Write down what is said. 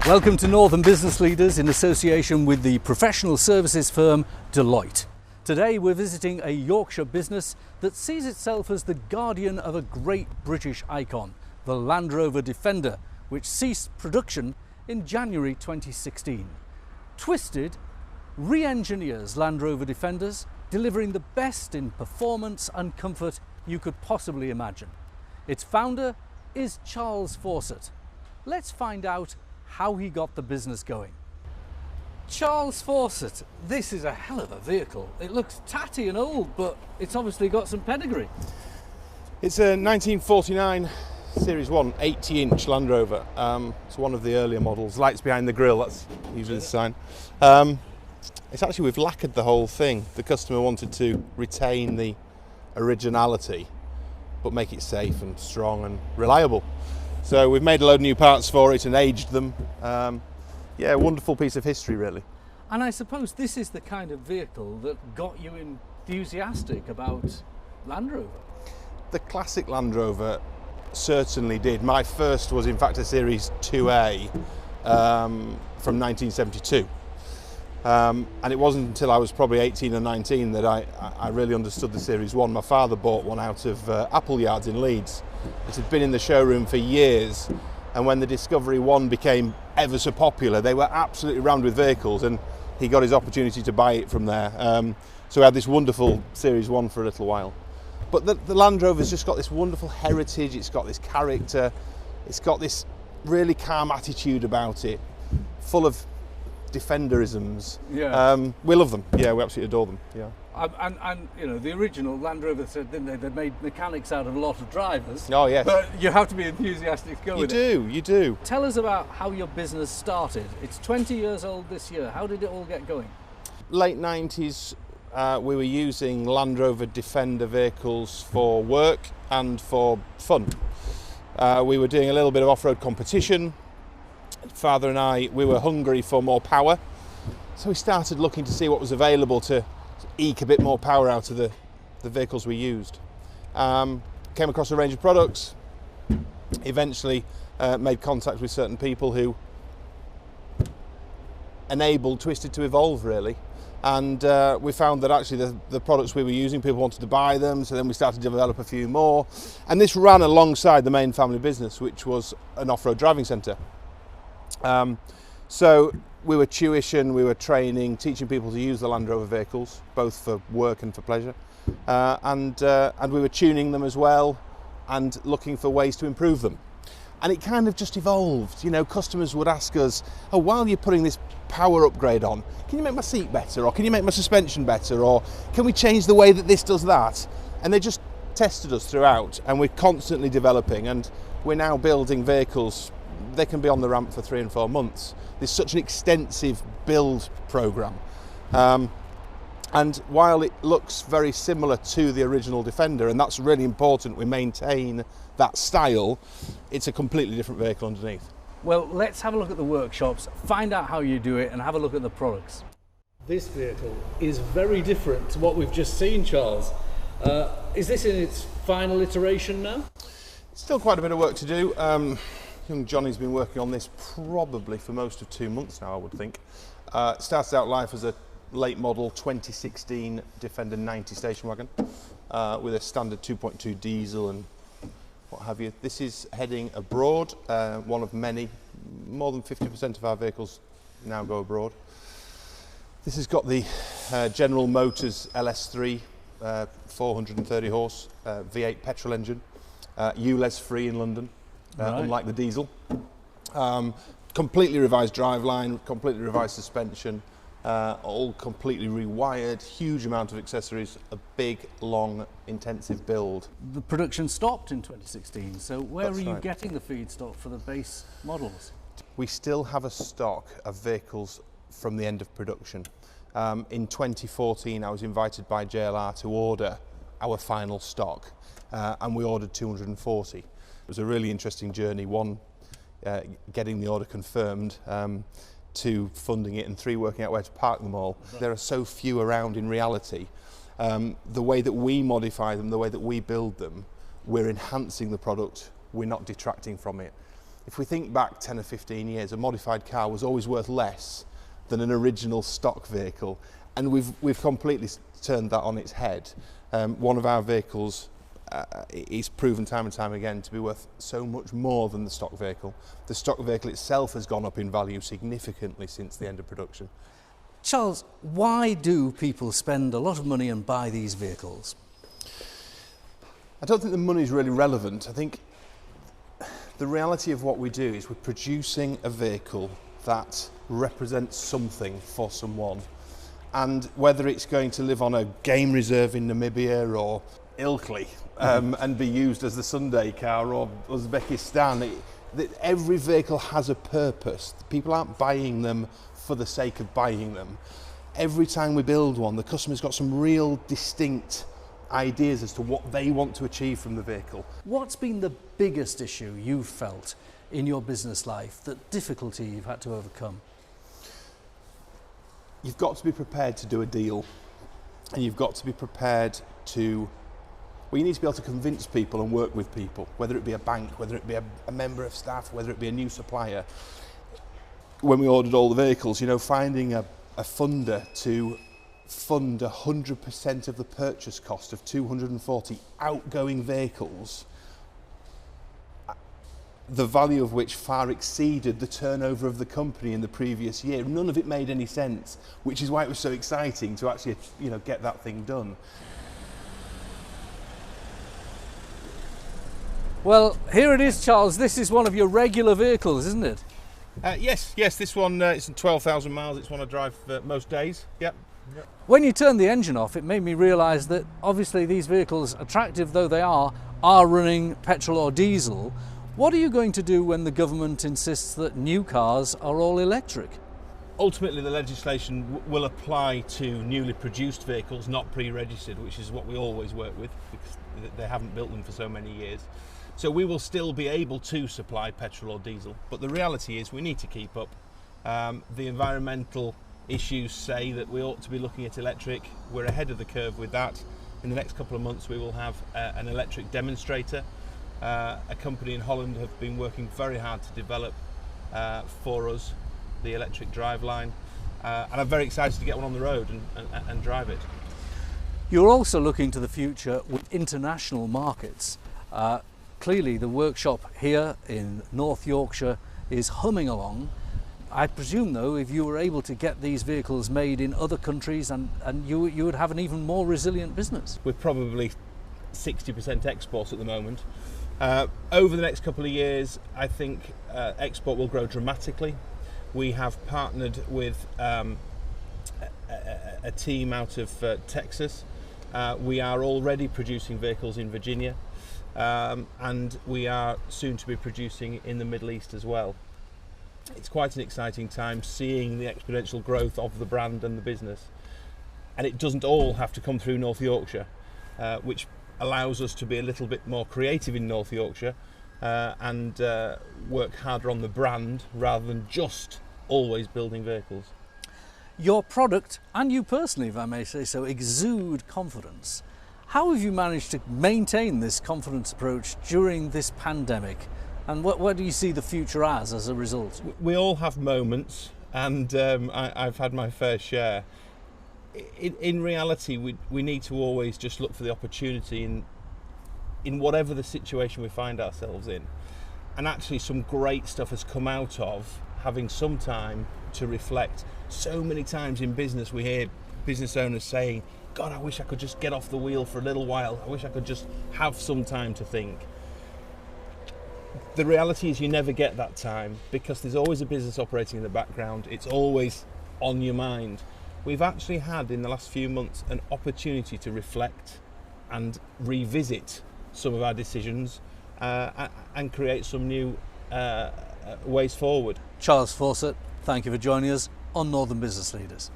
Welcome to Northern Business Leaders in association with the professional services firm Deloitte. Today we're visiting a Yorkshire business that sees itself as the guardian of a great British icon, the Land Rover Defender, which ceased production in January 2016. Twisted re-engineers Land Rover Defenders, delivering the best in performance and comfort you could possibly imagine. Its founder is Charles Fawcett. Let's find out how he got the business going. Charles Fawcett, this is a hell of a vehicle. It looks tatty and old, but it's obviously got some pedigree. It's a 1949 Series 1 80-inch Land Rover. It's one of the earlier models. Lights behind the grille, that's usually the sign. It's actually, we've lacquered the whole thing. The customer wanted to retain the originality, but make it safe and strong and reliable. So we've made a load of new parts for it and aged them. Yeah, a wonderful piece of history, really. And I suppose this is the kind of vehicle that got you enthusiastic about Land Rover. The classic Land Rover certainly did. My first was in fact a Series 2A from 1972. And it wasn't until I was probably 18 or 19 that I really understood the Series 1. My father bought one out of Apple Yards in Leeds. It had been in the showroom for years, and when the Discovery 1 became ever so popular, they were absolutely rammed with vehicles, and he got his opportunity to buy it from there. So we had this wonderful Series 1 for a little while. But the Land Rover's just got this wonderful heritage, it's got this character, it's got this really calm attitude about it, full of Defenderisms. Yeah. We love them. Yeah, we absolutely adore them. Yeah. And you know, the original Land Rover said, didn't they? They made mechanics out of a lot of drivers. Oh yes. But you have to be enthusiastic to go with it. You do. Tell us about how your business started. It's 20 years old this year. How did it all get going? Late 90s, we were using Land Rover Defender vehicles for work and for fun. We were doing a little bit of off-road competition. Father and I, we were hungry for more power, so we started looking to see what was available to eke a bit more power out of the vehicles we used. Came across a range of products, eventually made contact with certain people who enabled Twisted to evolve, really. And we found that actually the products we were using, people wanted to buy them, so then we started to develop a few more. And this ran alongside the main family business, which was an off-road driving centre. So we were tuition, we were training, teaching people to use the Land Rover vehicles, both for work and for pleasure. And we were tuning them as well and looking for ways to improve them. And it kind of just evolved. You know, customers would ask us, oh, while you're putting this power upgrade on, can you make my seat better? Or can you make my suspension better? Or can we change the way that this does that? And they just tested us throughout, and we're constantly developing, and we're now building vehicles. They can be on the ramp for 3 and 4 months. There's such an extensive build program. And while it looks very similar to the original Defender, and that's really important, we maintain that style, it's a completely different vehicle underneath. Well, let's have a look at the workshops, find out how you do it, and have a look at the products. This vehicle is very different to what we've just seen, Charles. Is this in its final iteration now? Still quite a bit of work to do. Young Johnny's been working on this probably for most of 2 months now, I would think. It started out life as a late model 2016 Defender 90 station wagon with a standard 2.2 diesel and what have you. This is heading abroad, one of many. More than 50% of our vehicles now go abroad. This has got the General Motors LS3 430 horse V8 petrol engine, ULEZ free in London. Right. Unlike the diesel. Completely revised driveline, completely revised suspension, all completely rewired, huge amount of accessories, a big, long, intensive build. The production stopped in 2016, so where are you getting the feedstock for the base models? We still have a stock of vehicles from the end of production. In 2014, I was invited by JLR to order our final stock, and we ordered 240. It was a really interesting journey, one, getting the order confirmed, 2, funding it, and 3, working out where to park them all. There are so few around in reality. The way that we modify them, the way that we build them, we're enhancing the product, we're not detracting from it. If we think back 10 or 15 years, a modified car was always worth less than an original stock vehicle, and we've completely turned that on its head. One of our vehicles is proven time and time again to be worth so much more than the stock vehicle. The stock vehicle itself has gone up in value significantly since the end of production. Charles, why do people spend a lot of money and buy these vehicles? I don't think the money is really relevant. I think the reality of what we do is we're producing a vehicle that represents something for someone. And whether it's going to live on a game reserve in Namibia or Ilkley and be used as the Sunday car, or Uzbekistan, every vehicle has a purpose. People aren't buying them for the sake of buying them. Every time we build one, the customer's got some real distinct ideas as to what they want to achieve from the vehicle. What's been the biggest issue you've felt in your business life, that difficulty you've had to overcome? You've got to be prepared to do a deal, and you've got to be prepared to, well, you need to be able to convince people and work with people, whether it be a bank, whether it be a member of staff, whether it be a new supplier. When we ordered all the vehicles, you know, finding a funder to fund 100% of the purchase cost of 240 outgoing vehicles, the value of which far exceeded the turnover of the company in the previous year. None of it made any sense, which is why it was so exciting to actually, you know, get that thing done. Well, here it is, Charles. This is one of your regular vehicles, isn't it? Yes, this one is 12,000 miles. It's one I drive most days. Yep. When you turned the engine off, it made me realise that obviously these vehicles, attractive though they are running petrol or diesel. What are you going to do when the government insists that new cars are all electric? Ultimately, the legislation will apply to newly produced vehicles, not pre-registered, which is what we always work with because they haven't built them for so many years. So we will still be able to supply petrol or diesel, but the reality is we need to keep up. The environmental issues say that we ought to be looking at electric. We're ahead of the curve with that. In the next couple of months we will have an electric demonstrator. A company in Holland have been working very hard to develop for us the electric driveline, and I'm very excited to get one on the road and drive it. You're also looking to the future with international markets. Clearly the workshop here in North Yorkshire is humming along. I presume though, if you were able to get these vehicles made in other countries, and you would have an even more resilient business. We're probably 60% exports at the moment. Over the next couple of years, I think export will grow dramatically. We have partnered with a team out of Texas. We are already producing vehicles in Virginia, and we are soon to be producing in the Middle East as well. It's quite an exciting time seeing the exponential growth of the brand and the business. And it doesn't all have to come through North Yorkshire, which allows us to be a little bit more creative in North Yorkshire and work harder on the brand rather than just always building vehicles. Your product, and you personally, if I may say so, exude confidence. How have you managed to maintain this confidence approach during this pandemic? And what do you see the future as a result? We all have moments, and I've had my fair share. In reality, we need to always just look for the opportunity in whatever the situation we find ourselves in. And actually some great stuff has come out of having some time to reflect. So many times in business we hear business owners saying, God, I wish I could just get off the wheel for a little while. I wish I could just have some time to think. The reality is you never get that time because there's always a business operating in the background. It's always on your mind. We've actually had in the last few months an opportunity to reflect and revisit some of our decisions and create some new ways forward. Charles Fawcett, thank you for joining us on Northern Business Leaders.